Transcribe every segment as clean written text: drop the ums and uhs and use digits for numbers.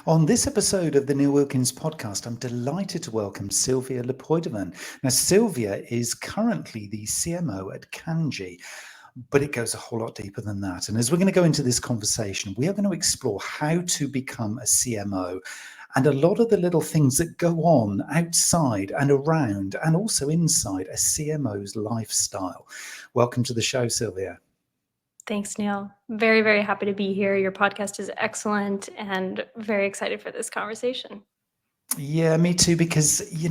On this episode of the Neil Wilkins podcast, I'm delighted to welcome Sylvia LePoidevin. Now, Sylvia is currently the CMO at Kandji, but it goes a whole lot deeper than that. And as we're going to go into this conversation, we are going to explore how to become a CMO and a lot of the little things that go on outside and around and also inside a CMO's lifestyle. Welcome to the show, Sylvia. Thanks, Neil. Very, very happy to be here. Your podcast is excellent and very excited for this conversation. Yeah, me too, because, you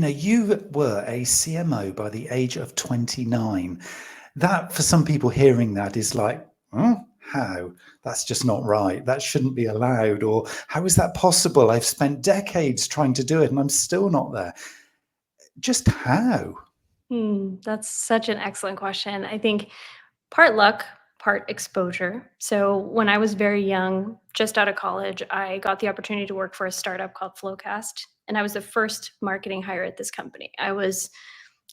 were a CMO by the age of 29. That, for some people hearing that, is like, how? That's just not right. That shouldn't be allowed. Or how is that possible? I've spent decades trying to do it and I'm still not there. Just how? That's such an excellent question. I think part luck, part exposure. So when I was very young, just out of college, I got the opportunity to work for a startup called Flowcast. And I was the first marketing hire at this company. I was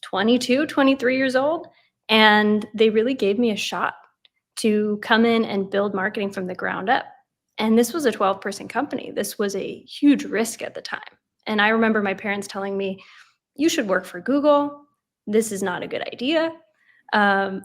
22, 23 years old, and they really gave me a shot to come in and build marketing from the ground up. And this was a 12-person company. This was a huge risk at the time. And I remember my parents telling me, you should work for Google. This is not a good idea.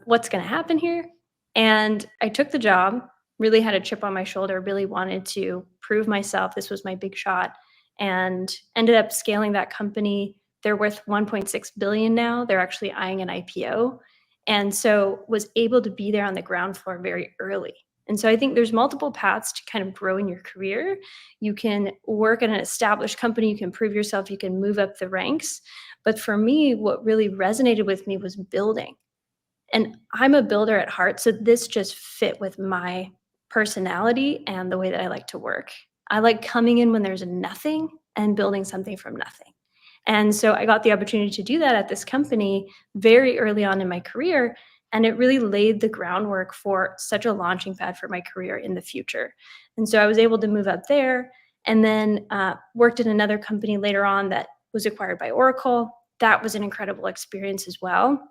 What's going to happen here? And I took the job, really had a chip on my shoulder, really wanted to prove myself. This was my big shot, and ended up scaling that company. They're worth 1.6 billion now. They're actually eyeing an IPO. And so was able to be there on the ground floor very early. And so I think there's multiple paths to kind of grow in your career. You can work at an established company, you can prove yourself, you can move up the ranks. But for me, what really resonated with me was building. And I'm a builder at heart, so this just fit with my personality and the way that I like to work. I like coming in when there's nothing and building something from nothing. And so I got the opportunity to do that at this company very early on in my career, and it really laid the groundwork for such a launching pad for my career in the future. And so I was able to move up there, and then worked in another company later on that was acquired by Oracle. That was an incredible experience as well.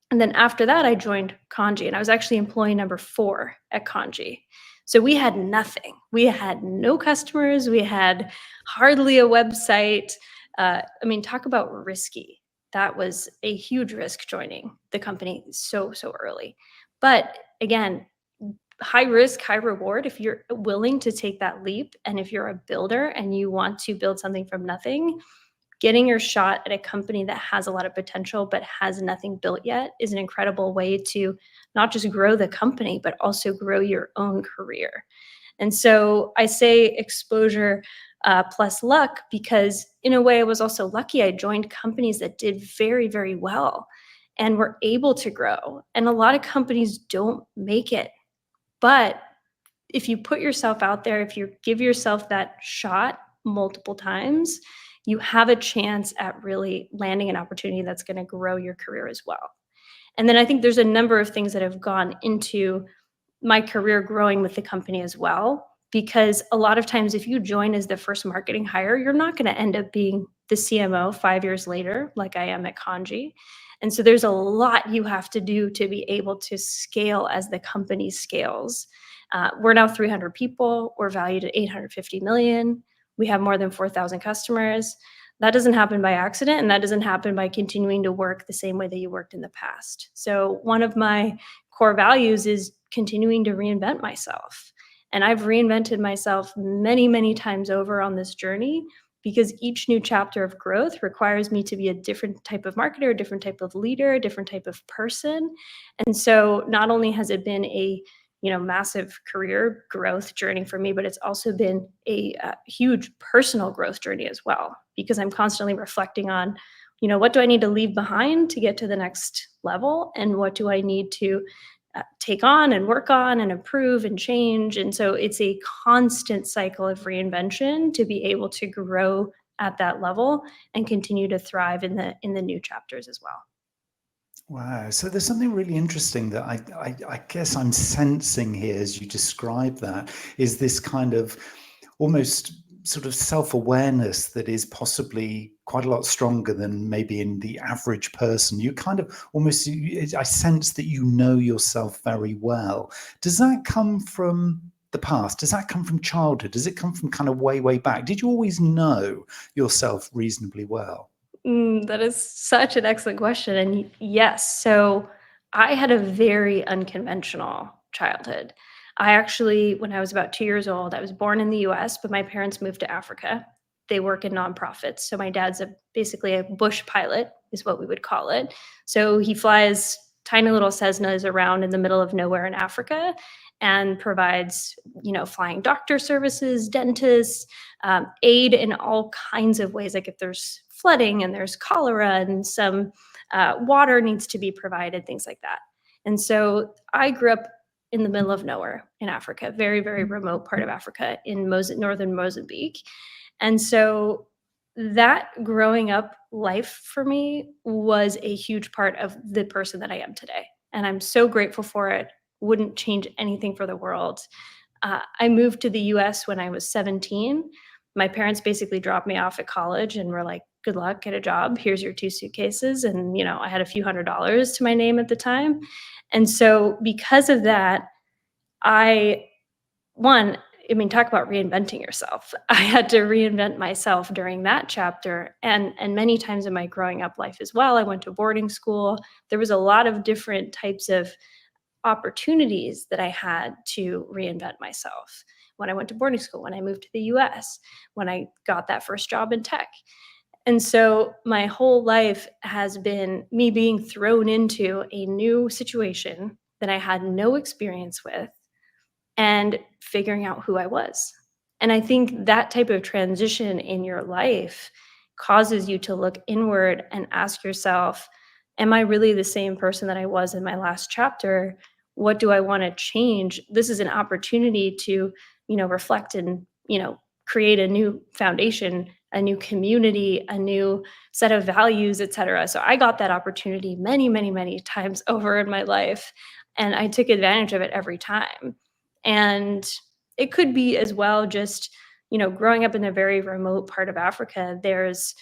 And then after that, I joined Kandji, and I was actually employee number 4 at Kandji. So we had nothing. We had no customers. We had hardly a website. Talk about risky. That was a huge risk joining the company so early. But again, high risk, high reward. If you're willing to take that leap, and if you're a builder and you want to build something from nothing, getting your shot at a company that has a lot of potential but has nothing built yet is an incredible way to not just grow the company, but also grow your own career. And so I say exposure plus luck, because in a way I was also lucky. I joined companies that did very, very well and were able to grow. And a lot of companies don't make it. But if you put yourself out there, if you give yourself that shot multiple times, you have a chance at really landing an opportunity that's going to grow your career as well. And then I think there's a number of things that have gone into my career growing with the company as well, because a lot of times if you join as the first marketing hire, you're not going to end up being the CMO 5 years later, like I am at Kandji. And so there's a lot you have to do to be able to scale as the company scales. We're now 300 people. We're valued at 850 million. We have more than 4,000 customers. That doesn't happen by accident, and that doesn't happen by continuing to work the same way that you worked in the past. So one of my core values is continuing to reinvent myself. And I've reinvented myself many, many times over on this journey, because each new chapter of growth requires me to be a different type of marketer, a different type of leader, a different type of person. And so not only has it been a massive career growth journey for me, but it's also been a huge personal growth journey as well, because I'm constantly reflecting on, what do I need to leave behind to get to the next level? And what do I need to take on and work on and improve and change? And so it's a constant cycle of reinvention to be able to grow at that level and continue to thrive in the new chapters as well. Wow. So there's something really interesting that I guess I'm sensing here as you describe that, is this kind of almost sort of self-awareness that is possibly quite a lot stronger than maybe in the average person. You kind of almost, I sense that you know yourself very well. Does that come from the past? Does that come from childhood? Does it come from kind of way back? Did you always know yourself reasonably well? That is such an excellent question. And yes, so I had a very unconventional childhood. I actually, when I was about 2 years old, I was born in the US, but my parents moved to Africa. They work in nonprofits. So my dad's basically a bush pilot, is what we would call it. So he flies tiny little Cessnas around in the middle of nowhere in Africa and provides, flying doctor services, dentists, aid in all kinds of ways. Like if there's flooding and there's cholera and some water needs to be provided, things like that. And so I grew up in the middle of nowhere in Africa, very, very remote part of Africa in northern Mozambique. And so that growing up life for me was a huge part of the person that I am today. And I'm so grateful for it. Wouldn't change anything for the world. I moved to the US when I was 17. My parents basically dropped me off at college and were like, good luck, get a job. Here's your 2 suitcases. And, I had a few $100s to my name at the time. And so because of that, I, one, talk about reinventing yourself. I had to reinvent myself during that chapter and many times in my growing up life as well. I went to boarding school. There was a lot of different types of opportunities that I had to reinvent myself. When I went to boarding school, when I moved to the US, when I got that first job in tech. And so my whole life has been me being thrown into a new situation that I had no experience with and figuring out who I was. And I think that type of transition in your life causes you to look inward and ask yourself, am I really the same person that I was in my last chapter? What do I want to change? This is an opportunity to, reflect and, create a new foundation, a new community, a new set of values, et cetera. So I got that opportunity many, many, many times over in my life. And I took advantage of it every time. And it could be as well just, growing up in a very remote part of Africa, there's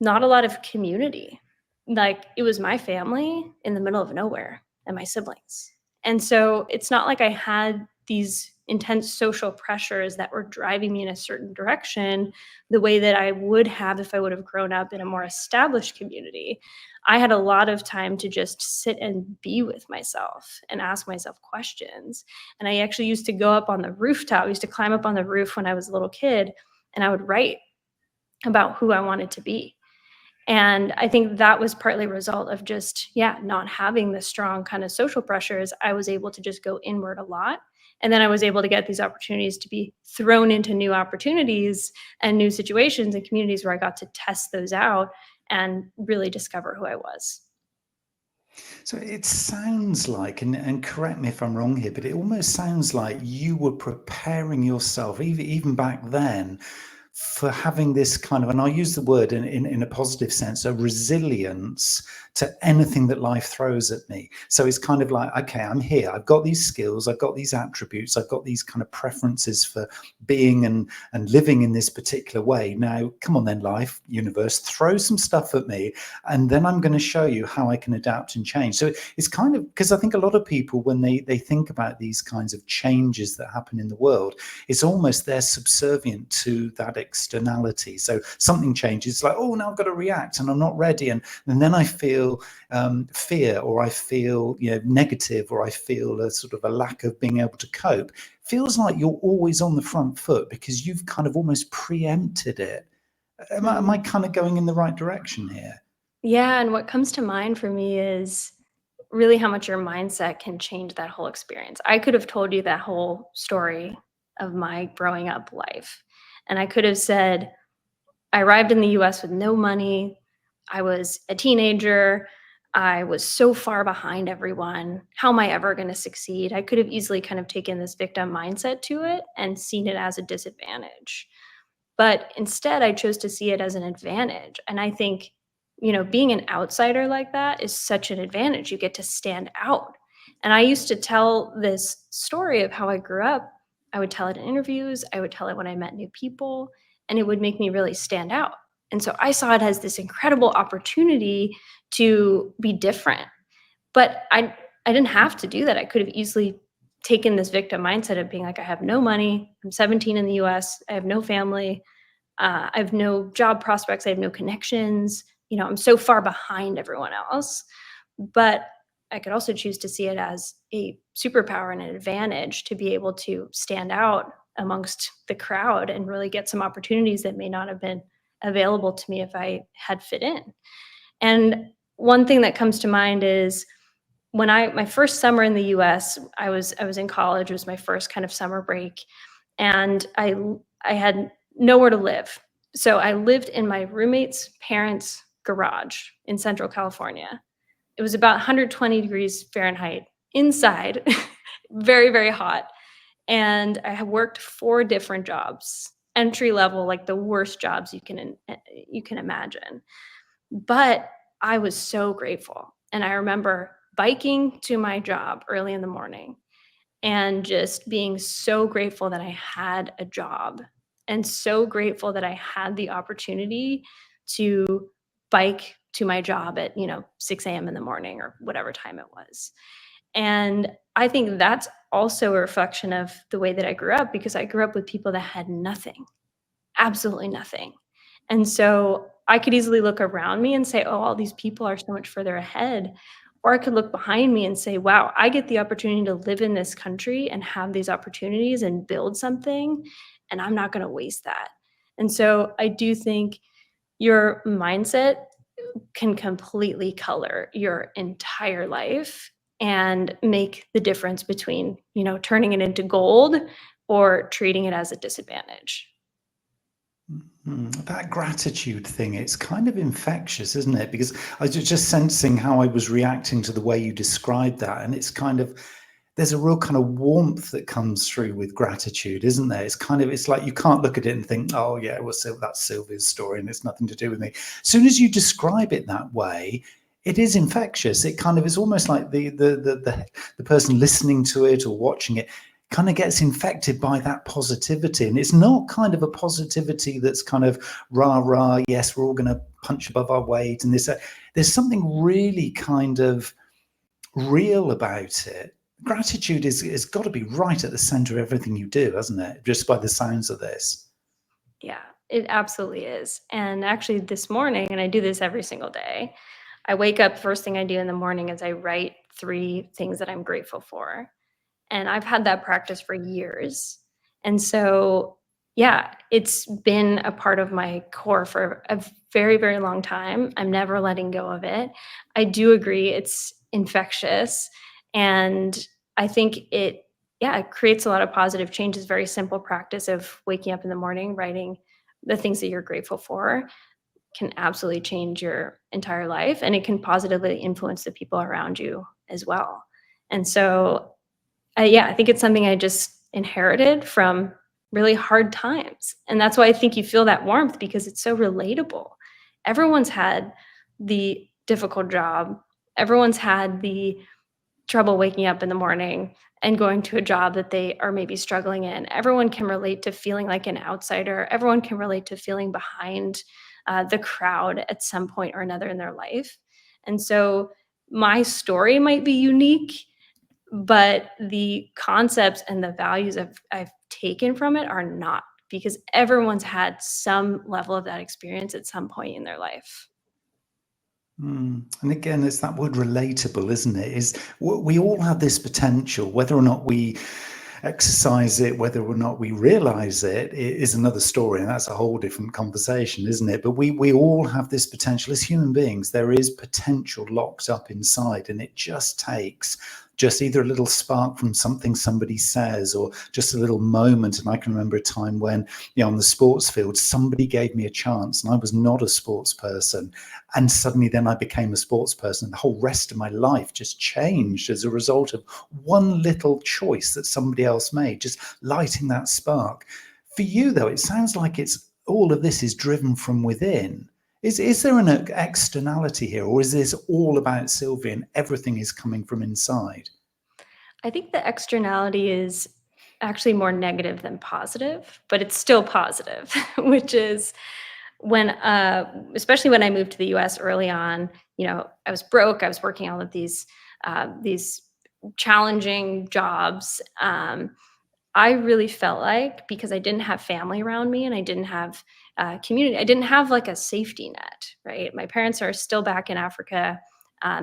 not a lot of community. Like it was my family in the middle of nowhere and my siblings. And so it's not like I had these intense social pressures that were driving me in a certain direction the way that I would have if I would have grown up in a more established community. I had a lot of time to just sit and be with myself and ask myself questions. And I actually used to go up on the rooftop. I used to climb up on the roof when I was a little kid and I would write about who I wanted to be. And I think that was partly a result of just, not having the strong kind of social pressures. I was able to just go inward a lot. And then I was able to get these opportunities to be thrown into new opportunities and new situations and communities where I got to test those out and really discover who I was. So it sounds like, and correct me if I'm wrong here, but it almost sounds like you were preparing yourself, even back then, for having this kind of, and I'll use the word in a positive sense, a resilience to anything that life throws at me. So it's kind of like, okay, I'm here. I've got these skills. I've got these attributes. I've got these kind of preferences for being and living in this particular way. Now, come on then, life, universe, throw some stuff at me. And then I'm going to show you how I can adapt and change. So it's kind of, because I think a lot of people, when they think about these kinds of changes that happen in the world, it's almost they're subservient to that externality. So something changes, it's like, oh, now I've got to react and I'm not ready. And then I feel fear, or I feel negative, or I feel a sort of a lack of being able to cope. Feels like you're always on the front foot because you've kind of almost preempted it. Am I kind of going in the right direction here? Yeah, and what comes to mind for me is really how much your mindset can change that whole experience. I could have told you that whole story of my growing up life. And I could have said, I arrived in the US with no money. I was a teenager. I was so far behind everyone. How am I ever going to succeed? I could have easily kind of taken this victim mindset to it and seen it as a disadvantage. But instead, I chose to see it as an advantage. And I think, being an outsider like that is such an advantage. You get to stand out. And I used to tell this story of how I grew up. I would tell it in interviews. I would tell it when I met new people, and it would make me really stand out. And so I saw it as this incredible opportunity to be different. But I didn't have to do that. I could have easily taken this victim mindset of being like, I have no money, I'm 17 in the US, I have no family, I have no job prospects, I have no connections, I'm so far behind everyone else. But I could also choose to see it as a superpower and an advantage to be able to stand out amongst the crowd and really get some opportunities that may not have been available to me if I had fit in. And one thing that comes to mind is when my first summer in the US, I was in college. It was my first kind of summer break, and I had nowhere to live. So I lived in my roommate's parents' garage in Central California. It was about 120 degrees Fahrenheit inside, very, very hot. And I have worked 4 different jobs, entry level, like the worst jobs you can imagine. But I was so grateful. And I remember biking to my job early in the morning and just being so grateful that I had a job and so grateful that I had the opportunity to bike to my job at, 6 a.m. in the morning or whatever time it was. And I think that's also a reflection of the way that I grew up, because I grew up with people that had nothing, absolutely nothing. And so I could easily look around me and say, oh, all these people are so much further ahead. Or I could look behind me and say, wow, I get the opportunity to live in this country and have these opportunities and build something, and I'm not going to waste that. And so I do think your mindset can completely color your entire life and make the difference between, turning it into gold or treating it as a disadvantage. That gratitude thing, it's kind of infectious, isn't it? Because I was just sensing how I was reacting to the way you described that. And it's kind of, there's a real kind of warmth that comes through with gratitude, isn't there? It's like you can't look at it and think, oh yeah, well, so that's Sylvia's story and it's nothing to do with me. As soon as you describe it that way, it is infectious. It kind of is almost like the person listening to it or watching it kind of gets infected by that positivity. And it's not kind of a positivity that's kind of rah, rah, yes, we're all going to punch above our weight. And there's something really kind of real about it. Gratitude is got to be right at the center of everything you do, hasn't it? Just by the sounds of this. Yeah, it absolutely is. And actually this morning, and I do this every single day, I wake up, first thing I do in the morning is I write 3 things that I'm grateful for. And I've had that practice for years. And so, yeah, it's been a part of my core for a very, very long time. I'm never letting go of it. I do agree it's infectious. And I think it creates a lot of positive changes. Very simple practice of waking up in the morning, writing the things that you're grateful for can absolutely change your entire life, and it can positively influence the people around you as well. And so I think it's something I just inherited from really hard times. And that's why I think you feel that warmth, because it's so relatable. Everyone's had the difficult job. Everyone's had the trouble waking up in the morning and going to a job that they are maybe struggling in. Everyone can relate to feeling like an outsider. Everyone can relate to feeling behind the crowd at some point or another in their life. And so my story might be unique, but the concepts and the values I've taken from it are not, because everyone's had some level of that experience at some point in their life. And again, it's that word relatable, isn't it? Is we all have this potential, whether or not we exercise it, whether or not we realize it is another story, and that's a whole different conversation, isn't it? But we all have this potential as human beings. There is potential locked up inside, and it just takes just either a little spark from something somebody says or just a little moment. And I can remember a time when, on the sports field, somebody gave me a chance and I was not a sports person. And suddenly then I became a sports person. The whole rest of my life just changed as a result of one little choice that somebody else made, just lighting that spark. For you, though, it sounds like it's all of this is driven from within. Is there an externality here, or is this all about Sylvia and everything is coming from inside? I think the externality is actually more negative than positive, but it's still positive, which is when, especially when I moved to the US early on, I was broke. I was working all of these challenging jobs. I really felt like, because I didn't have family around me and I didn't have community, I didn't have like a safety net, right? My parents are still back in Africa.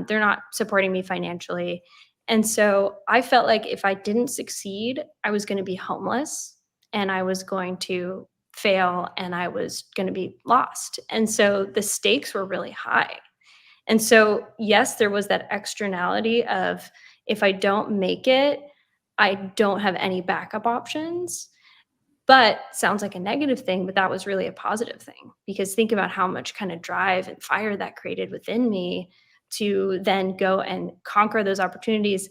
They're not supporting me financially. And so I felt like if I didn't succeed, I was going to be homeless and I was going to fail and I was going to be lost. And so the stakes were really high. And so, yes, there was that externality of, if I don't make it, I don't have any backup options. But sounds like a negative thing, but that was really a positive thing, because think about how much kind of drive and fire that created within me to then go and conquer those opportunities.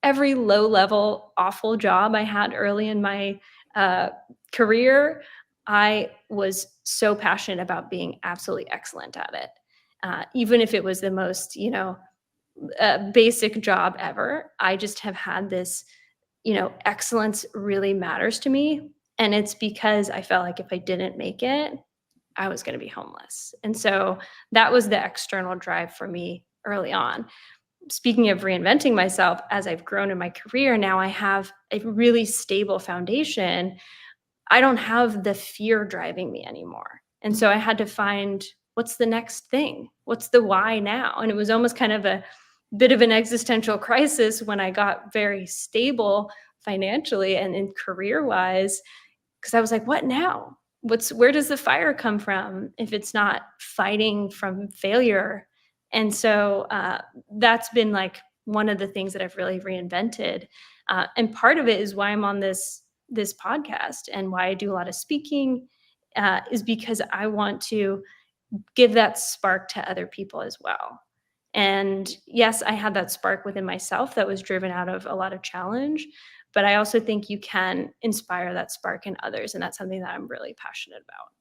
Every low level, awful job I had early in my uh, career, I was so passionate about being absolutely excellent at it. Even if it was the most, basic job ever, I just have had this, excellence really matters to me. And it's because I felt like if I didn't make it, I was going to be homeless. And so that was the external drive for me early on. Speaking of reinventing myself, as I've grown in my career, now I have a really stable foundation. I don't have the fear driving me anymore. And so I had to find, what's the next thing? What's the why now? And it was almost kind of a bit of an existential crisis when I got very stable financially and in career wise, because I was like, what now? Where does the fire come from if it's not fighting from failure? And so that's been like one of the things that I've really reinvented. And part of it is why I'm on this podcast and why I do a lot of speaking, is because I want to give that spark to other people as well. And yes, I had that spark within myself that was driven out of a lot of challenge, but I also think you can inspire that spark in others. And that's something that I'm really passionate about.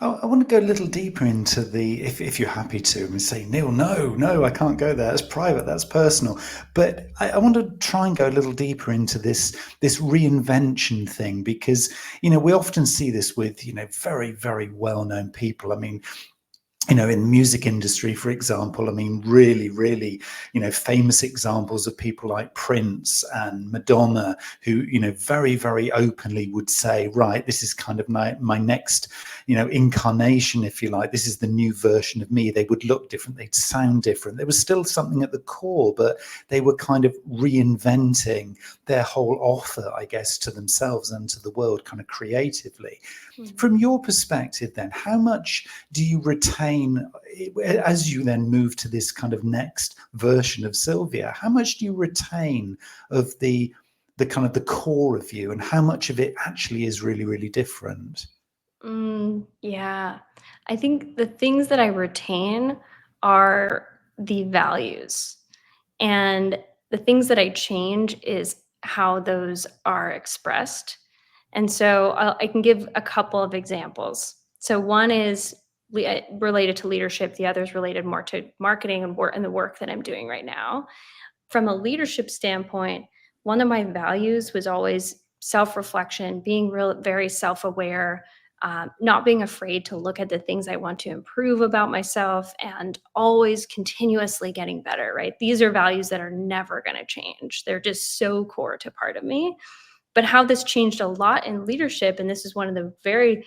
I want to go a little deeper into if you're happy to, and say, Neil, no, I can't go there. That's private, that's personal. But I want to try and go a little deeper into this reinvention thing, because, we often see this with, very, very well-known people. I mean, in the music industry, for example, I mean, really, really, famous examples of people like Prince and Madonna, who, very, very openly would say, right, this is kind of my next, incarnation, if you like. This is the new version of me. They would look different. They'd sound different. There was still something at the core, but they were kind of reinventing their whole offer, I guess, to themselves and to the world, kind of creatively. From your perspective, then, how much do you retain as you then move to this kind of next version of Sylvia? How much do you retain of the kind of the core of you, and how much of it actually is really, really different? Yeah. I think the things that I retain are the values. And the things that I change is how those are expressed. And so I can give a couple of examples. So one is related to leadership. The other is related more to marketing and the work that I'm doing right now. From a leadership standpoint, one of my values was always self-reflection, being very self-aware, not being afraid to look at the things I want to improve about myself, and always continuously getting better, right? These are values that are never going to change. They're just so core to part of me. But how this changed a lot in leadership, and this is one of the very,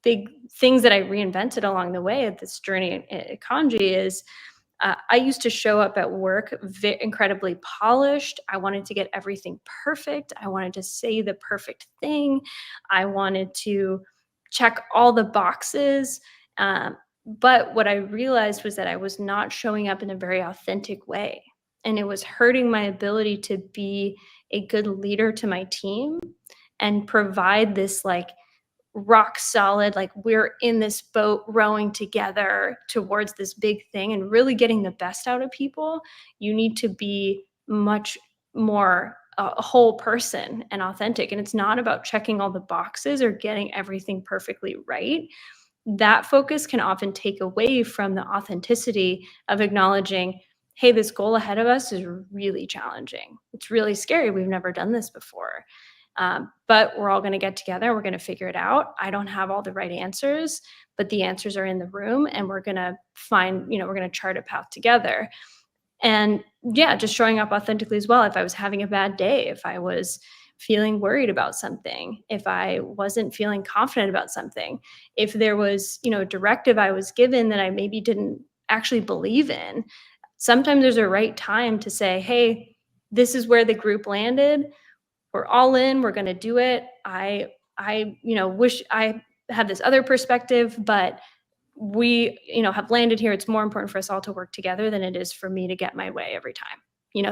big things that I reinvented along the way of this journey at Kandji, is I used to show up at work incredibly polished. I wanted to get everything perfect. I wanted to say the perfect thing. I wanted to check all the boxes. But what I realized was that I was not showing up in a very authentic way. And it was hurting my ability to be a good leader to my team and provide this like rock solid, like we're in this boat rowing together towards this big thing and really getting the best out of people. You need to be much more a whole person and authentic. And it's not about checking all the boxes or getting everything perfectly right. That focus can often take away from the authenticity of acknowledging, hey, this goal ahead of us is really challenging. It's really scary. We've never done this before. But we're all going to get together. We're going to figure it out. I don't have all the right answers, but the answers are in the room, and we're going to find, we're going to chart a path together. And yeah, just showing up authentically as well. If I was having a bad day, if I was feeling worried about something, if I wasn't feeling confident about something, if there was, a directive I was given that I maybe didn't actually believe in, sometimes there's a right time to say, hey, this is where the group landed. We're all in, we're going to do it. I wish I had this other perspective, but we, have landed here. It's more important for us all to work together than it is for me to get my way every time.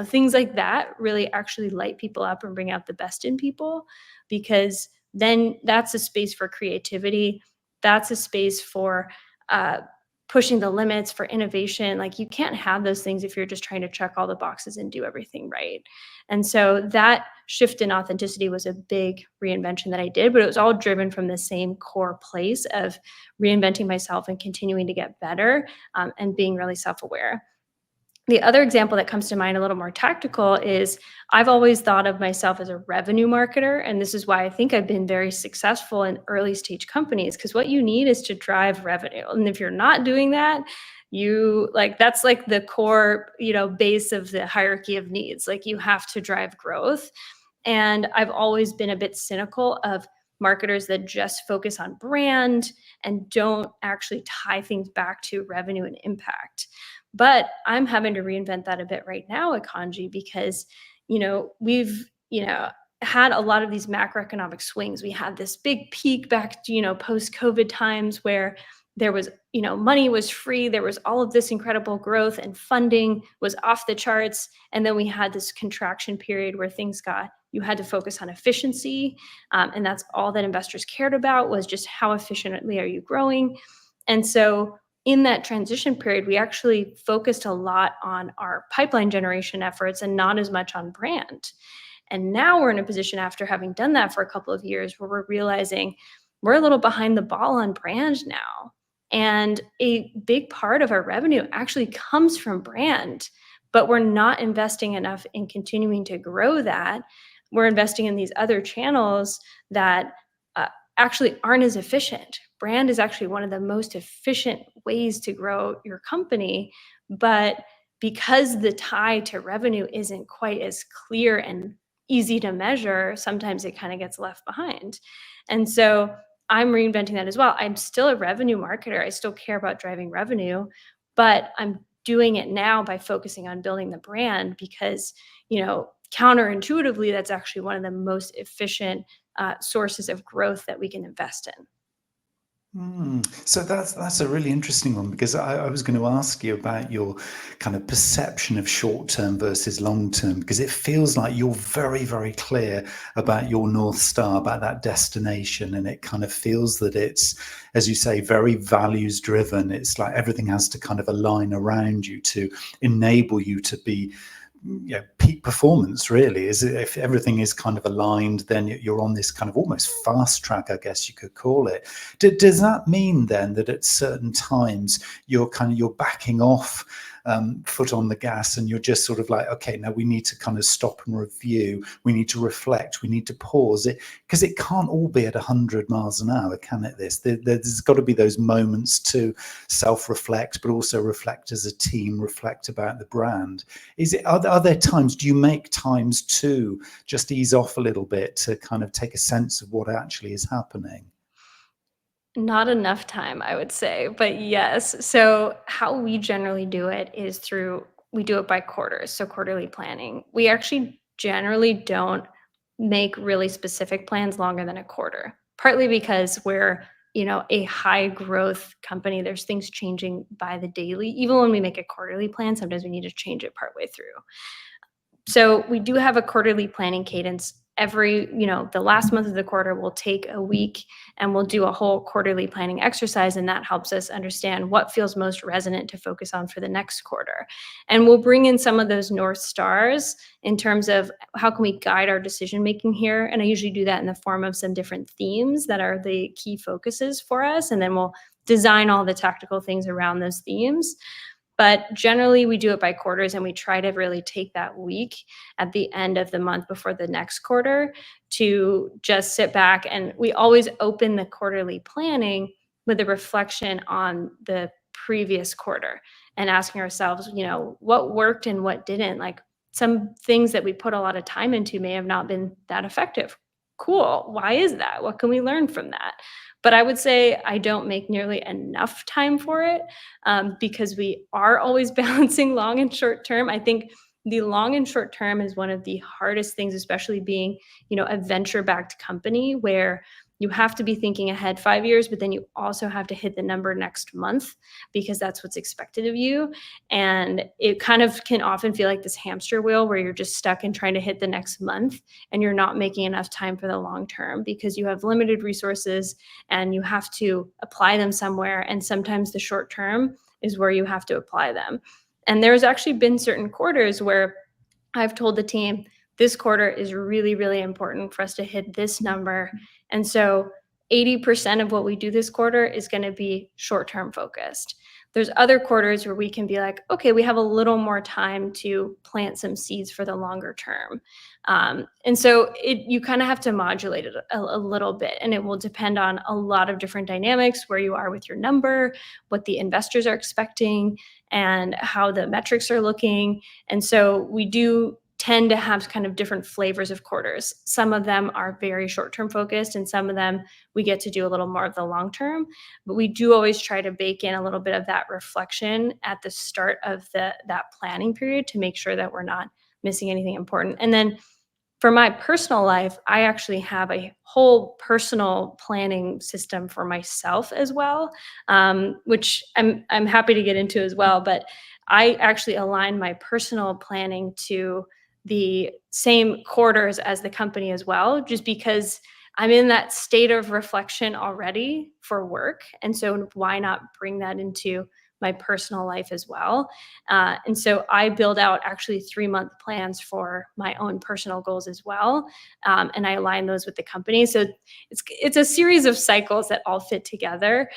Things like that really actually light people up and bring out the best in people, because then that's a space for creativity. That's a space for uh, pushing the limits, for innovation. Like, you can't have those things if you're just trying to check all the boxes and do everything right. And so that shift in authenticity was a big reinvention that I did, but it was all driven from the same core place of reinventing myself and continuing to get better, and being really self-aware. The other example that comes to mind, a little more tactical, is I've always thought of myself as a revenue marketer. And this is why I think I've been very successful in early stage companies, because what you need is to drive revenue. And if you're not doing that, that's like the core, base of the hierarchy of needs. Like, you have to drive growth. And I've always been a bit cynical of marketers that just focus on brand and don't actually tie things back to revenue and impact. But I'm having to reinvent that a bit right now at Kandji, because, we've, had a lot of these macroeconomic swings. We had this big peak back to, post-COVID times, where there was, money was free. There was all of this incredible growth, and funding was off the charts. And then we had this contraction period where you had to focus on efficiency. And that's all that investors cared about, was just how efficiently are you growing. And so in that transition period, we actually focused a lot on our pipeline generation efforts and not as much on brand. And now we're in a position, after having done that for a couple of years, where we're realizing we're a little behind the ball on brand now. And a big part of our revenue actually comes from brand, but we're not investing enough in continuing to grow that. We're investing in these other channels that actually aren't as efficient. Brand is actually one of the most efficient ways to grow your company, but because the tie to revenue isn't quite as clear and easy to measure, sometimes it kind of gets left behind. And so I'm reinventing that as well. I'm still a revenue marketer. I still care about driving revenue, but I'm doing it now by focusing on building the brand, because, counterintuitively, that's actually one of the most efficient sources of growth that we can invest in. So that's a really interesting one, because I was going to ask you about your kind of perception of short term versus long term, because it feels like you're very, very clear about your North Star, about that destination. And it kind of feels that it's, as you say, very values driven. It's like everything has to kind of align around you to enable you to be, peak performance. Really, is if everything is kind of aligned, then you're on this kind of almost fast track, I guess you could call it. Does that mean then that at certain times you're backing off, foot on the gas, and you're just sort of like, okay, now we need to kind of stop and review, we need to reflect, we need to pause it, because it can't all be at 100 miles an hour, can it? There's got to be those moments to self-reflect, but also reflect as a team, reflect about the brand. Are there times, do you make times to just ease off a little bit to kind of take a sense of what actually is happening? Not enough time, I would say, but yes. So how we generally do it is we do it by quarters, so quarterly planning. We actually generally don't make really specific plans longer than a quarter, partly because we're, a high growth company. There's things changing by the daily. Even when we make a quarterly plan, sometimes we need to change it partway through. So we do have a quarterly planning cadence. The last month of the quarter, we'll take a week and we'll do a whole quarterly planning exercise. And that helps us understand what feels most resonant to focus on for the next quarter. And we'll bring in some of those North Stars in terms of how can we guide our decision making here. And I usually do that in the form of some different themes that are the key focuses for us. And then we'll design all the tactical things around those themes. But generally, we do it by quarters, and we try to really take that week at the end of the month before the next quarter to just sit back. And we always open the quarterly planning with a reflection on the previous quarter and asking ourselves, what worked and what didn't. Like some things that we put a lot of time into may have not been that effective. Cool. Why is that? What can we learn from that? But I would say I don't make nearly enough time for it, because we are always balancing long and short term. I think the long and short term is one of the hardest things, especially being, a venture backed company where you have to be thinking ahead 5 years, but then you also have to hit the number next month because that's what's expected of you. And it kind of can often feel like this hamster wheel where you're just stuck in trying to hit the next month and you're not making enough time for the long term because you have limited resources and you have to apply them somewhere. And sometimes the short term is where you have to apply them. And there's actually been certain quarters where I've told the team, this quarter is really, really important for us to hit this number. And so 80% of what we do this quarter is going to be short-term focused. There's other quarters where we can be like, okay, we have a little more time to plant some seeds for the longer term. And so you kind of have to modulate it a little bit, and it will depend on a lot of different dynamics, where you are with your number, what the investors are expecting, and how the metrics are looking. And so we do tend to have kind of different flavors of quarters. Some of them are very short-term focused, and some of them we get to do a little more of the long term. But we do always try to bake in a little bit of that reflection at the start of that planning period to make sure that we're not missing anything important. And then for my personal life, I actually have a whole personal planning system for myself as well, which I'm happy to get into as well. But I actually align my personal planning to the same quarters as the company as well, just because I'm in that state of reflection already for work. And so why not bring that into my personal life as well? And so I build out actually 3-month plans for my own personal goals as well. And I align those with the company. So it's a series of cycles that all fit together.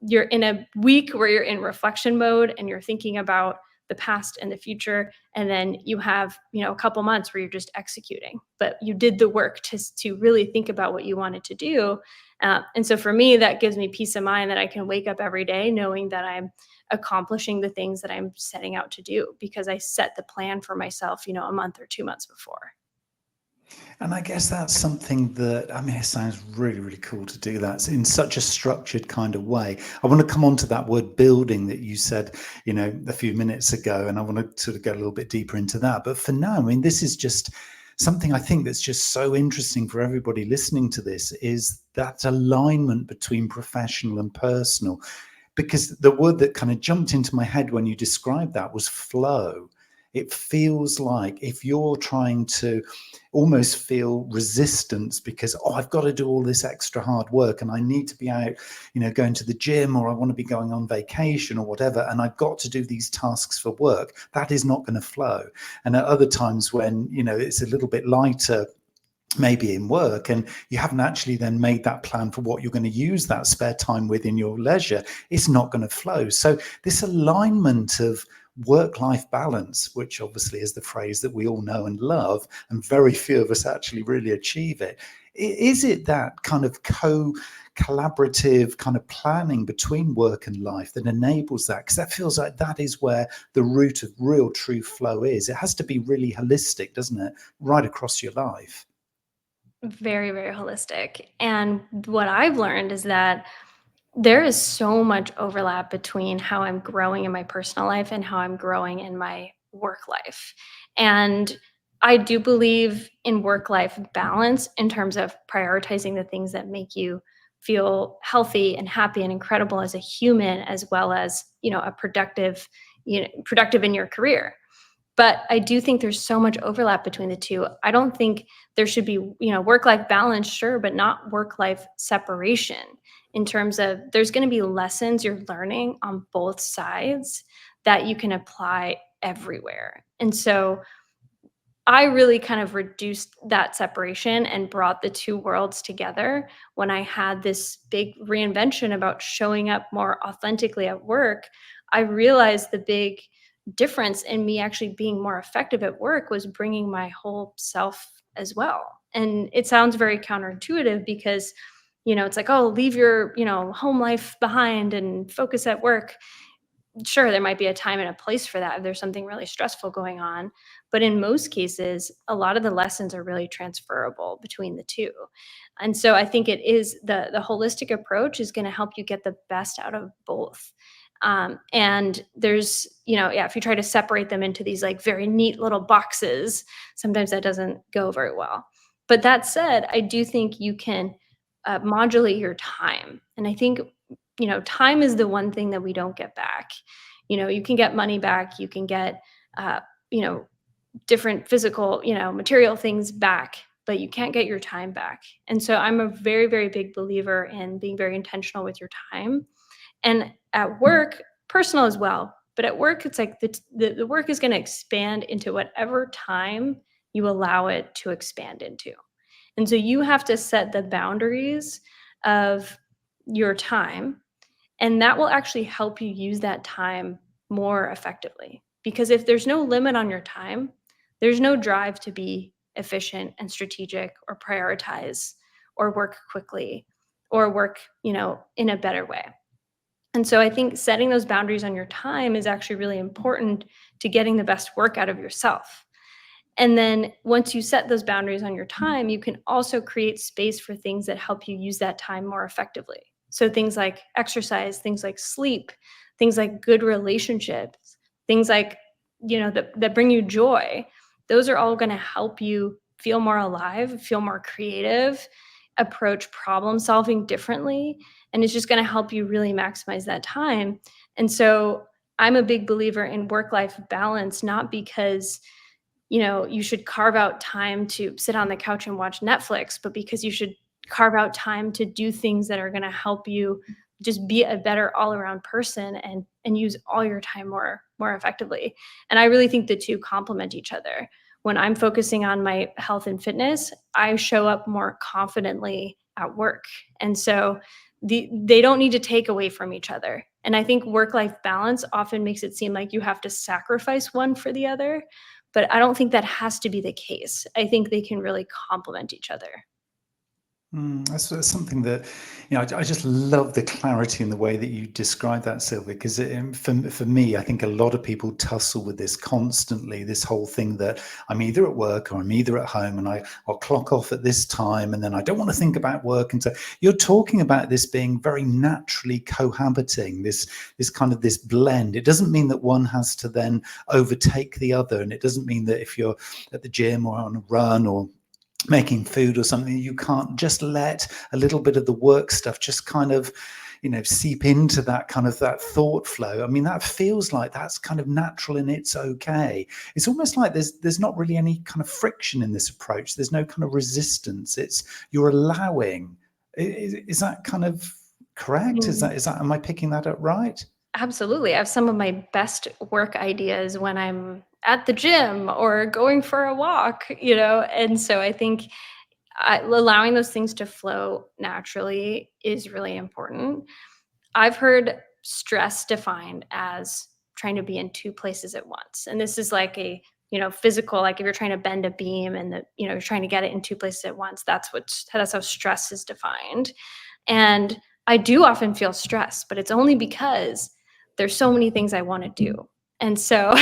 You're in a week where you're in reflection mode and you're thinking about the past and the future. And then you have, a couple months where you're just executing, but you did the work to really think about what you wanted to do. And so for me, that gives me peace of mind that I can wake up every day knowing that I'm accomplishing the things that I'm setting out to do because I set the plan for myself, a month or 2 months before. And I guess that's something that, it sounds really, really cool to do that in such a structured kind of way. I want to come on to that word building that you said, a few minutes ago, and I want to sort of go a little bit deeper into that. But for now, this is just something I think that's just so interesting for everybody listening to this, is that alignment between professional and personal. Because the word that kind of jumped into my head when you described that was flow. It feels like if you're trying to almost feel resistance because, I've got to do all this extra hard work and I need to be out, going to the gym, or I want to be going on vacation or whatever, and I've got to do these tasks for work, that is not going to flow. And at other times when, it's a little bit lighter, maybe in work, and you haven't actually then made that plan for what you're going to use that spare time with in your leisure, it's not going to flow. So this alignment of work-life balance, which obviously is the phrase that we all know and love, and very few of us actually really achieve it. Is it that kind of collaborative kind of planning between work and life that enables that? Because that feels like that is where the root of real true flow is. It has to be really holistic, doesn't it? Right across your life. Very, very holistic. And what I've learned is that there is so much overlap between how I'm growing in my personal life and how I'm growing in my work life. And I do believe in work-life balance in terms of prioritizing the things that make you feel healthy and happy and incredible as a human, as well as, a productive in your career. But I do think there's so much overlap between the two. I don't think there should be, work-life balance, sure, but not work-life separation, in terms of there's going to be lessons you're learning on both sides that you can apply everywhere. And so I really kind of reduced that separation and brought the two worlds together when I had this big reinvention about showing up more authentically at work. I realized the big difference in me actually being more effective at work was bringing my whole self as well. And it sounds very counterintuitive because it's like, oh, leave your, home life behind and focus at work. Sure, there might be a time and a place for that if there's something really stressful going on. But in most cases, a lot of the lessons are really transferable between the two. And so I think it is the holistic approach is going to help you get the best out of both. And there's, yeah, if you try to separate them into these like very neat little boxes, sometimes that doesn't go very well. But that said, I do think you can modulate your time. And I think time is the one thing that we don't get back. You can get money back, you can get, uh, you know, different physical, material things back, but you can't get your time back. And so I'm a very, very big believer in being very intentional with your time. And at work, personal as well. But at work, it's like the work is going to expand into whatever time you allow it to expand into. And so you have to set the boundaries of your time, and that will actually help you use that time more effectively. Because if there's no limit on your time, there's no drive to be efficient and strategic or prioritize or work quickly or work, in a better way. And so I think setting those boundaries on your time is actually really important to getting the best work out of yourself. And then once you set those boundaries on your time, you can also create space for things that help you use that time more effectively. So things like exercise, things like sleep, things like good relationships, things like, that bring you joy. Those are all going to help you feel more alive, feel more creative, approach problem solving differently. And it's just going to help you really maximize that time. And so I'm a big believer in work-life balance, not because you should carve out time to sit on the couch and watch Netflix, but because you should carve out time to do things that are going to help you just be a better all-around person and use all your time more effectively. And I really think the two complement each other. When I'm focusing on my health and fitness, I show up more confidently at work. And so they don't need to take away from each other. And I think work-life balance often makes it seem like you have to sacrifice one for the other. But I don't think that has to be the case. I think they can really complement each other. That's something that, I just love the clarity in the way that you describe that, Sylvia, because for me, I think a lot of people tussle with this constantly, this whole thing that I'm either at work or I'm either at home and I'll clock off at this time and then I don't want to think about work. And so you're talking about this being very naturally cohabiting, this kind of this blend. It doesn't mean that one has to then overtake the other. And it doesn't mean that if you're at the gym or on a run or making food or something, you can't just let a little bit of the work stuff just kind of seep into that kind of that thought flow. I mean, that feels like that's kind of natural and it's okay. It's almost like there's not really any kind of friction in this approach. There's no kind of resistance. It's you're allowing. Is that kind of correct? Is that am I picking that up right? Absolutely. I have some of my best work ideas when I'm at the gym or going for a walk, and so I think allowing those things to flow naturally is really important. I've heard stress defined as trying to be in two places at once. And this is like a, physical, like if you're trying to bend a beam and you're trying to get it in two places at once, that's how stress is defined. And I do often feel stressed, but it's only because there's so many things I want to do. And so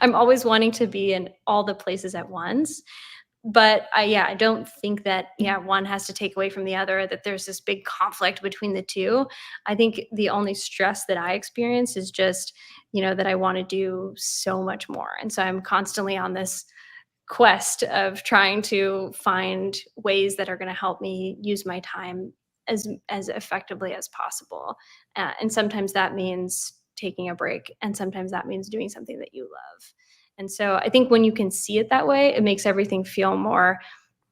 I'm always wanting to be in all the places at once. But I don't think that, one has to take away from the other, that there's this big conflict between the two. I think the only stress that I experience is just, that I want to do so much more. And so I'm constantly on this quest of trying to find ways that are going to help me use my time as effectively as possible. And sometimes that means taking a break, and sometimes that means doing something that you love. And so I think when you can see it that way, it makes everything feel more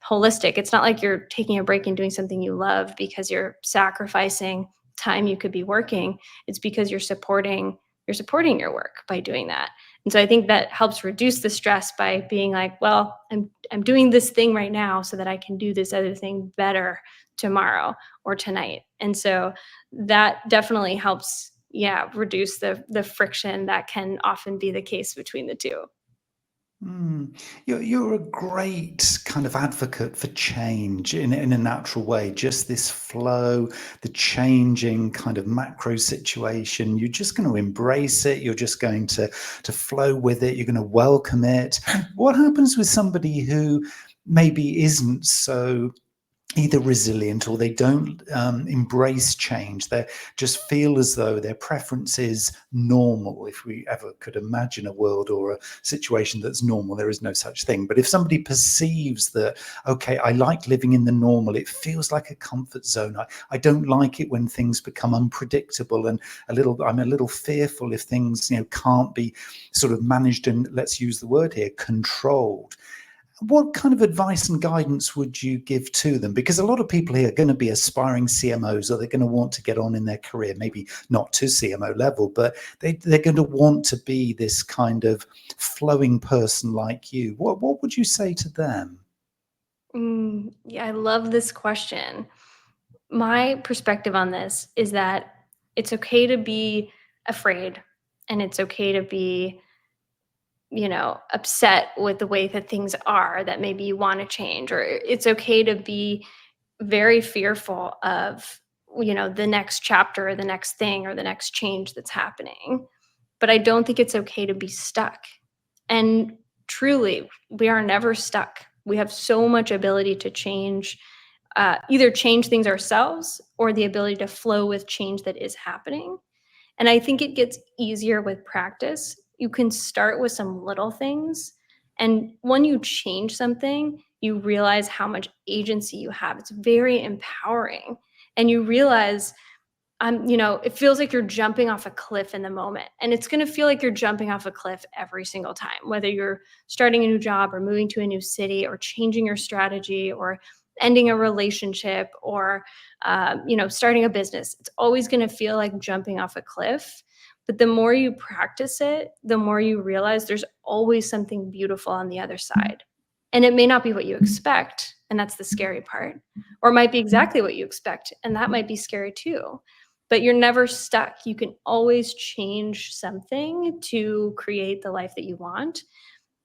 holistic. It's not like you're taking a break and doing something you love because you're sacrificing time you could be working. It's because you're supporting your work by doing that. And so I think that helps reduce the stress by being like, well, I'm doing this thing right now so that I can do this other thing better tomorrow or tonight. And so that definitely helps, reduce the friction that can often be the case between the two. You're a great kind of advocate for change in a natural way. Just this flow, the changing kind of macro situation. You're just going to embrace it. You're just going to flow with it. You're going to welcome it. What happens with somebody who maybe isn't so either resilient or they don't embrace change? They just feel as though their preference is normal. If we ever could imagine a world or a situation that's normal, there is no such thing. But if somebody perceives that, okay, I like living in the normal, it feels like a comfort zone. I don't like it when things become unpredictable and I'm a little fearful if things, can't be sort of managed and, let's use the word here, controlled. What kind of advice and guidance would you give to them? Because a lot of people here are going to be aspiring CMOs, or they're going to want to get on in their career, maybe not to CMO level, but they're going to want to be this kind of flowing person like you. What would you say to them? Yeah, I love this question. My perspective on this is that it's okay to be afraid, and it's okay to be, upset with the way that things are that maybe you want to change, or it's okay to be very fearful of, the next chapter or the next thing or the next change that's happening. But I don't think it's okay to be stuck. And truly, we are never stuck. We have so much ability to change, either change things ourselves or the ability to flow with change that is happening. And I think it gets easier with practice. You can start with some little things. And when you change something, you realize how much agency you have. It's very empowering. And you realize, it feels like you're jumping off a cliff in the moment. And it's going to feel like you're jumping off a cliff every single time, whether you're starting a new job or moving to a new city or changing your strategy or ending a relationship or, starting a business. It's always going to feel like jumping off a cliff. But the more you practice it, the more you realize there's always something beautiful on the other side. And it may not be what you expect. And that's the scary part. Or it might be exactly what you expect. And that might be scary too, but you're never stuck. You can always change something to create the life that you want.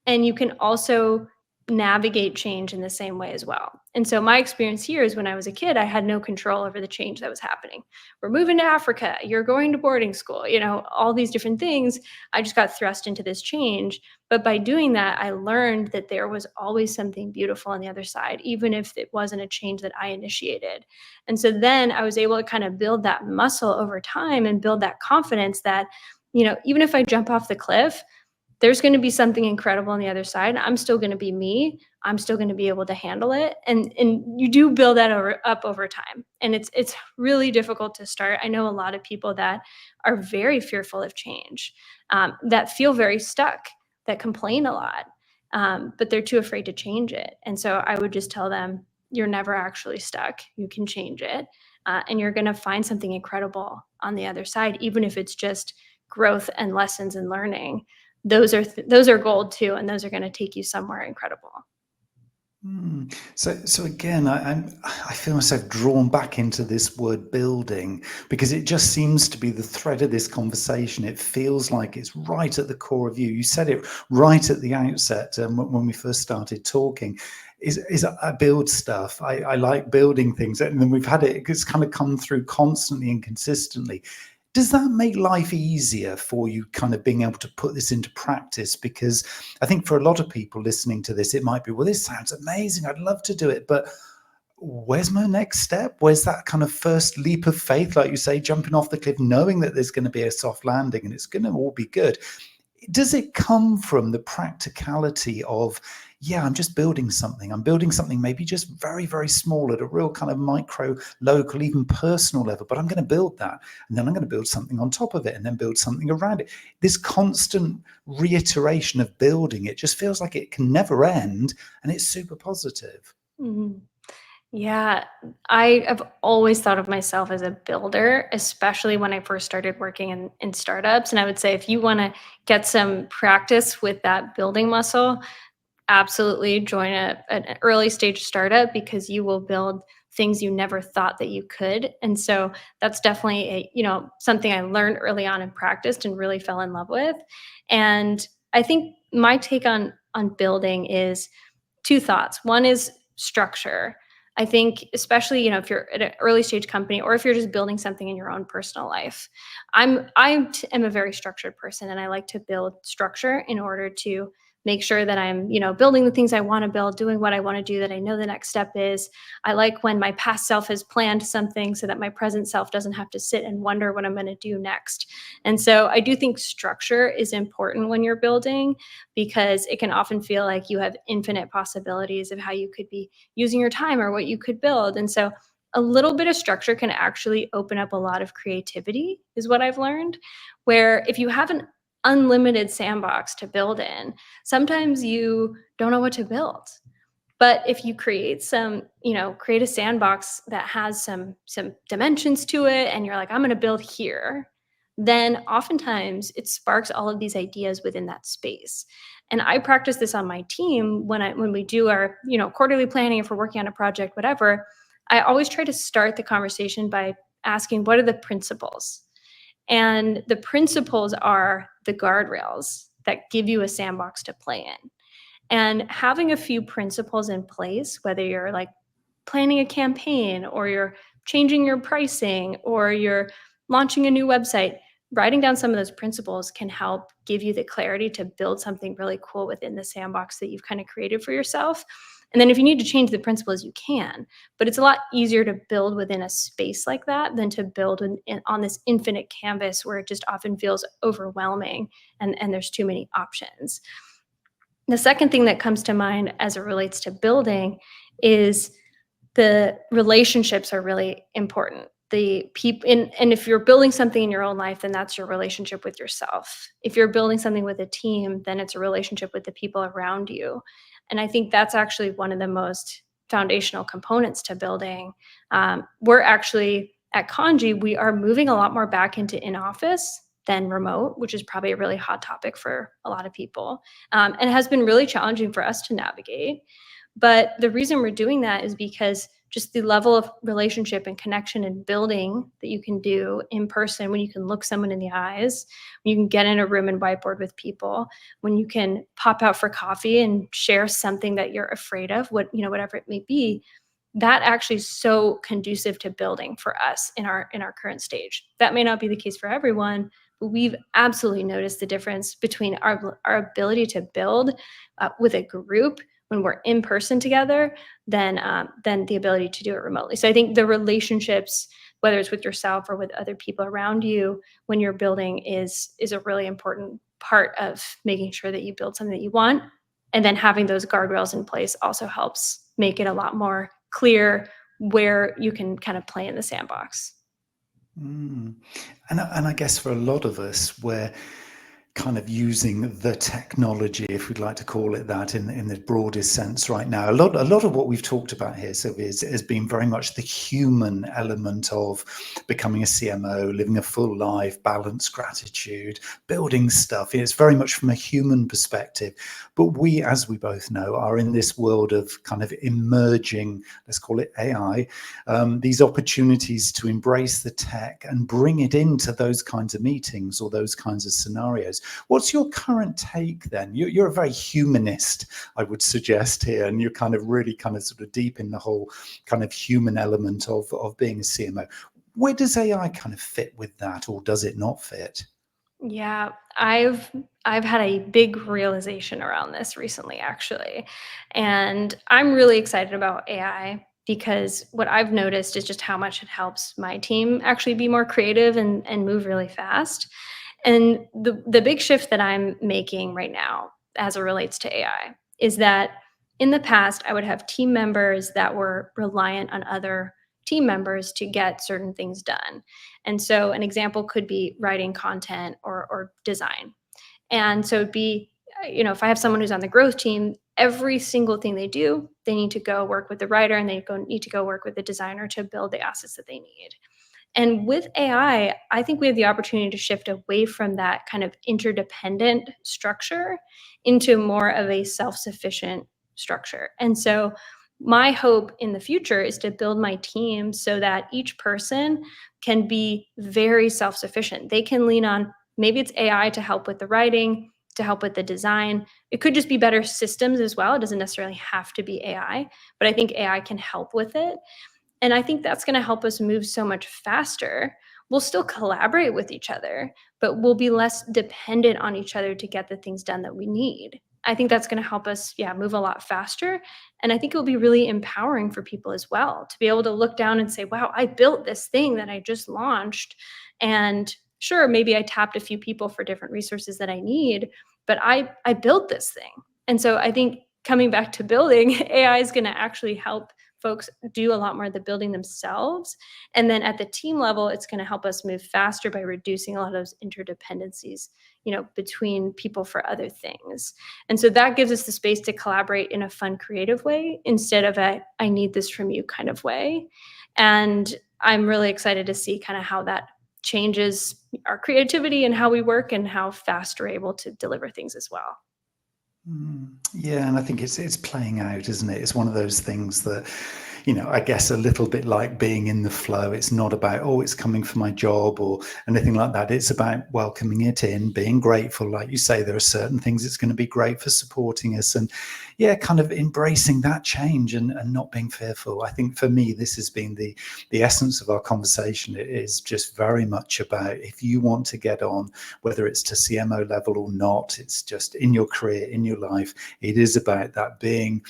And you can also navigate change in the same way as well. And so my experience here is when I was a kid, I had no control over the change that was happening. We're moving to Africa, you're going to boarding school, all these different things. I just got thrust into this change. But by doing that, I learned that there was always something beautiful on the other side, even if it wasn't a change that I initiated. And so then I was able to kind of build that muscle over time and build that confidence that, even if I jump off the cliff, there's going to be something incredible on the other side. I'm still going to be me. I'm still going to be able to handle it. And you do build that up over time. And it's really difficult to start. I know a lot of people that are very fearful of change, that feel very stuck, that complain a lot, but they're too afraid to change it. And so I would just tell them, you're never actually stuck. You can change it. And you're going to find something incredible on the other side, even if it's just growth and lessons and learning. Those are gold too, and those are going to take you somewhere incredible. So again, I feel myself drawn back into this word building, because it just seems to be the thread of this conversation. It feels like it's right at the core of you. You said it right at the outset when we first started talking. Is I build stuff. I like building things, and then we've had it's kind of come through constantly and consistently. Does that make life easier for you, kind of being able to put this into practice? Because I think for a lot of people listening to this, it might be, well, this sounds amazing, I'd love to do it, but where's my next step? Where's that kind of first leap of faith, like you say, jumping off the cliff, knowing that there's going to be a soft landing and it's going to all be good? Does it come from the practicality of, yeah, I'm just building something. I'm building something maybe just very, very small at a real kind of micro, local, even personal level, but I'm going to build that. And then I'm going to build something on top of it and then build something around it. This constant reiteration of building, it just feels like it can never end. And it's super positive. Mhm. Yeah, I have always thought of myself as a builder, especially when I first started working in startups. And I would say if you want to get some practice with that building muscle, absolutely join an early stage startup, because you will build things you never thought that you could. And so that's definitely something I learned early on and practiced and really fell in love with. And I think my take on on building is two thoughts. One is structure. I think especially, if you're at an early stage company or if you're just building something in your own personal life, I am a very structured person, and I like to build structure in order to make sure that I'm, building the things I want to build, doing what I want to do, that I know the next step is. I like when my past self has planned something so that my present self doesn't have to sit and wonder what I'm going to do next. And so I do think structure is important when you're building, because it can often feel like you have infinite possibilities of how you could be using your time or what you could build. And so a little bit of structure can actually open up a lot of creativity, is what I've learned. Where if you have an unlimited sandbox to build in, sometimes you don't know what to build. But if you create create a sandbox that has some dimensions to it, and you're like, I'm going to build here, then oftentimes it sparks all of these ideas within that space. And I practice this on my team when we do our, quarterly planning, if we're working on a project, whatever. I always try to start the conversation by asking, what are the principles? And the principles are the guardrails that give you a sandbox to play in. And having a few principles in place, whether you're like planning a campaign or you're changing your pricing or you're launching a new website, writing down some of those principles can help give you the clarity to build something really cool within the sandbox that you've kind of created for yourself. And then if you need to change the principles, you can. But it's a lot easier to build within a space like that than to build on this infinite canvas where it just often feels overwhelming and there's too many options. The second thing that comes to mind as it relates to building is the relationships are really important. The people, and if you're building something in your own life, then that's your relationship with yourself. If you're building something with a team, then it's a relationship with the people around you. And I think that's actually one of the most foundational components to building. We're actually at Kandji, we are moving a lot more back into in-office than remote, which is probably a really hot topic for a lot of people, and has been really challenging for us to navigate. But the reason we're doing that is because just the level of relationship and connection and building that you can do in person, when you can look someone in the eyes, when you can get in a room and whiteboard with people, when you can pop out for coffee and share something that you're afraid of, whatever it may be, that actually is so conducive to building for us in our current stage. That may not be the case for everyone, but we've absolutely noticed the difference between our ability to build with a group when we're in person together than the ability to do it remotely. So I think the relationships, whether it's with yourself or with other people around you when you're building, is a really important part of making sure that you build something that you want. And then having those guardrails in place also helps make it a lot more clear where you can kind of play in the sandbox. And I guess for a lot of us, we're kind of using the technology, if we'd like to call it that, in the broadest sense right now. A lot of what we've talked about here, Sylvia, has been very much the human element of becoming a CMO, living a full life, balanced gratitude, building stuff. It's very much from a human perspective. But we, as we both know, are in this world of kind of emerging, let's call it AI, these opportunities to embrace the tech and bring it into those kinds of meetings or those kinds of scenarios. What's your current take then? You're a very humanist, I would suggest here, and you're kind of really kind of sort of deep in the whole kind of human element of being a CMO. Where does AI kind of fit with that, or does it not fit? Yeah, I've had a big realization around this recently, actually. And I'm really excited about AI because what I've noticed is just how much it helps my team actually be more creative and move really fast. And the big shift that I'm making right now as it relates to AI is that in the past, I would have team members that were reliant on other team members to get certain things done. And so an example could be writing content or design. And so it'd be, if I have someone who's on the growth team, every single thing they do, they need to go work with the writer and need to go work with the designer to build the assets that they need. And with AI, I think we have the opportunity to shift away from that kind of interdependent structure into more of a self-sufficient structure. And so my hope in the future is to build my team so that each person can be very self-sufficient. They can lean on, maybe it's AI to help with the writing, to help with the design. It could just be better systems as well. It doesn't necessarily have to be AI, but I think AI can help with it. And I think that's going to help us move so much faster. We'll still collaborate with each other, but we'll be less dependent on each other to get the things done that we need. I think that's going to help us, move a lot faster. And I think it will be really empowering for people as well to be able to look down and say, wow, I built this thing that I just launched. And sure, maybe I tapped a few people for different resources that I need, but I built this thing. And so I think coming back to building, AI is going to actually help folks do a lot more of the building themselves. And then at the team level, it's going to help us move faster by reducing a lot of those interdependencies, between people for other things. And so that gives us the space to collaborate in a fun, creative way instead of a I need this from you kind of way. And I'm really excited to see kind of how that changes our creativity and how we work and how fast we're able to deliver things as well. Yeah, and I think it's playing out, isn't it? It's one of those things that, I guess a little bit like being in the flow. It's not about, oh, it's coming for my job or anything like that. It's about welcoming it in, being grateful. Like you say, there are certain things it's going to be great for supporting us, and kind of embracing that change and not being fearful. I think for me, this has been the essence of our conversation. It is just very much about, if you want to get on, whether it's to CMO level or not, it's just in your career, in your life, it is about that being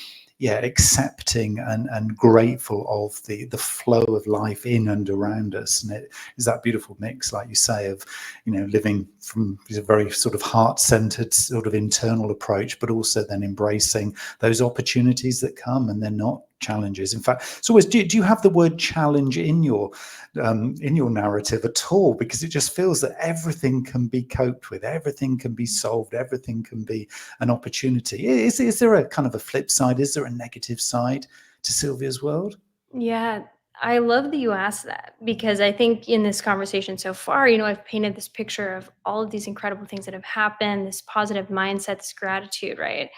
accepting and grateful of the flow of life in and around us. And it is that beautiful mix, like you say, of living from a very sort of heart-centered sort of internal approach, but also then embracing those opportunities that come, and they're not challenges. In fact, it's always, do you have the word challenge in your narrative at all? Because it just feels that everything can be coped with, everything can be solved, everything can be an opportunity. Is there a kind of a flip side? Is there a negative side to Sylvia's world? Yeah, I love that you asked that, because I think in this conversation so far, I've painted this picture of all of these incredible things that have happened, this positive mindset, this gratitude, right?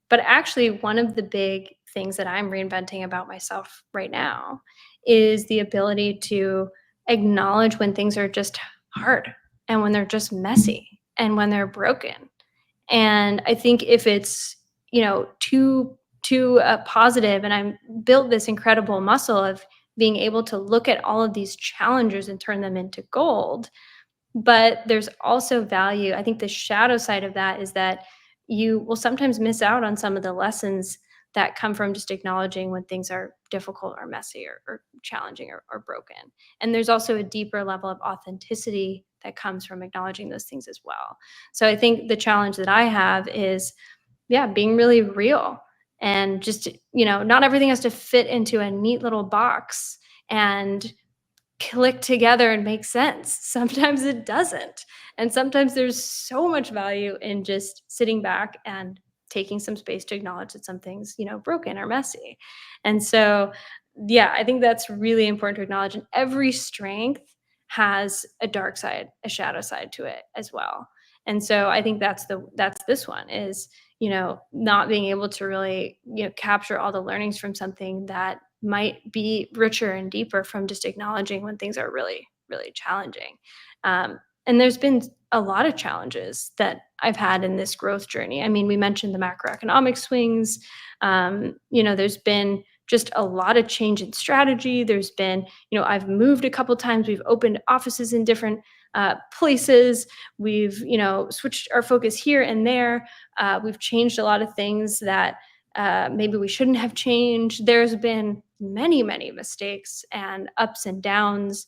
But actually, one of the big things that I'm reinventing about myself right now is the ability to acknowledge when things are just hard and when they're just messy and when they're broken. And I think if it's, too positive, and I'm built this incredible muscle of being able to look at all of these challenges and turn them into gold. But there's also value. I think the shadow side of that is that you will sometimes miss out on some of the lessons that come from just acknowledging when things are difficult or messy or challenging or broken. And there's also a deeper level of authenticity that comes from acknowledging those things as well. So I think the challenge that I have is, being really real, and just, not everything has to fit into a neat little box and click together and make sense. Sometimes it doesn't. And sometimes there's so much value in just sitting back and taking some space to acknowledge that some things, broken or messy. And so, I think that's really important to acknowledge. And every strength has a dark side, a shadow side to it as well. And so I think that's this one is, not being able to really, capture all the learnings from something that might be richer and deeper from just acknowledging when things are really, really challenging. And there's been a lot of challenges that I've had in this growth journey. I mean, we mentioned the macroeconomic swings. There's been just a lot of change in strategy. There's been, I've moved a couple times. We've opened offices in different places. We've, switched our focus here and there. We've changed a lot of things that maybe we shouldn't have changed. There's been many, many mistakes and ups and downs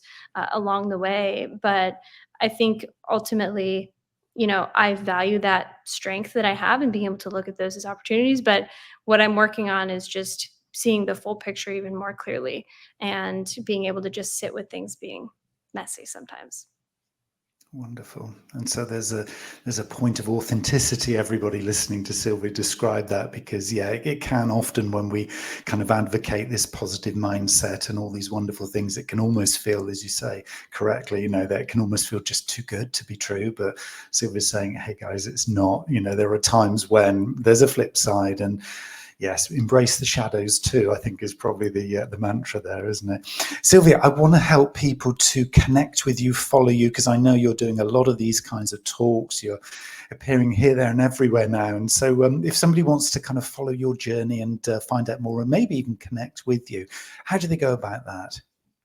along the way. But I think ultimately, I value that strength that I have and being able to look at those as opportunities. But what I'm working on is just seeing the full picture even more clearly and being able to just sit with things being messy sometimes. Wonderful. And so there's a point of authenticity, everybody listening to Sylvia describe that, because it can often, when we kind of advocate this positive mindset and all these wonderful things, it can almost feel, as you say correctly, that it can almost feel just too good to be true. But Sylvia's saying, hey guys, it's not. There are times when there's a flip side, and Yes, embrace the shadows too, I think is probably the mantra there, isn't it? Sylvia, I want to help people to connect with you, follow you, because I know you're doing a lot of these kinds of talks. You're appearing here, there and everywhere now. And so if somebody wants to kind of follow your journey and find out more and maybe even connect with you, how do they go about that?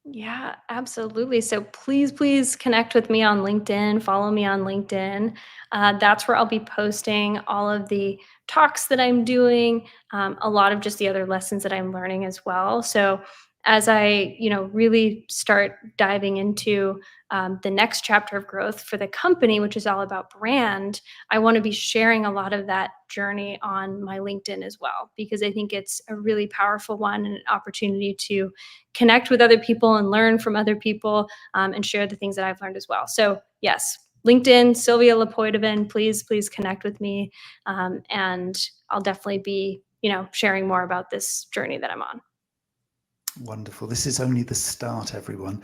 Yeah, absolutely. So please connect with me on LinkedIn, follow me on LinkedIn. That's where I'll be posting all of the talks that I'm doing, a lot of just the other lessons that I'm learning as well. So as I, really start diving into the next chapter of growth for the company, which is all about brand, I want to be sharing a lot of that journey on my LinkedIn as well, because I think it's a really powerful one and an opportunity to connect with other people and learn from other people, and share the things that I've learned as well. So yes, LinkedIn, Sylvia LePoidevin, please connect with me. And I'll definitely be, sharing more about this journey that I'm on. Wonderful. This is only the start, everyone.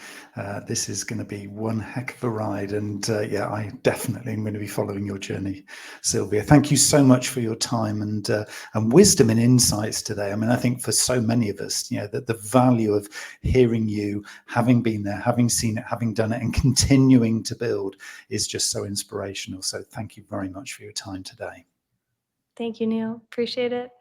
This is going to be one heck of a ride. And yeah, I definitely am going to be following your journey, Sylvia. Thank you so much for your time and wisdom and insights today. I mean, I think for so many of us, that the value of hearing you, having been there, having seen it, having done it, and continuing to build is just so inspirational. So thank you very much for your time today. Thank you, Neil. Appreciate it.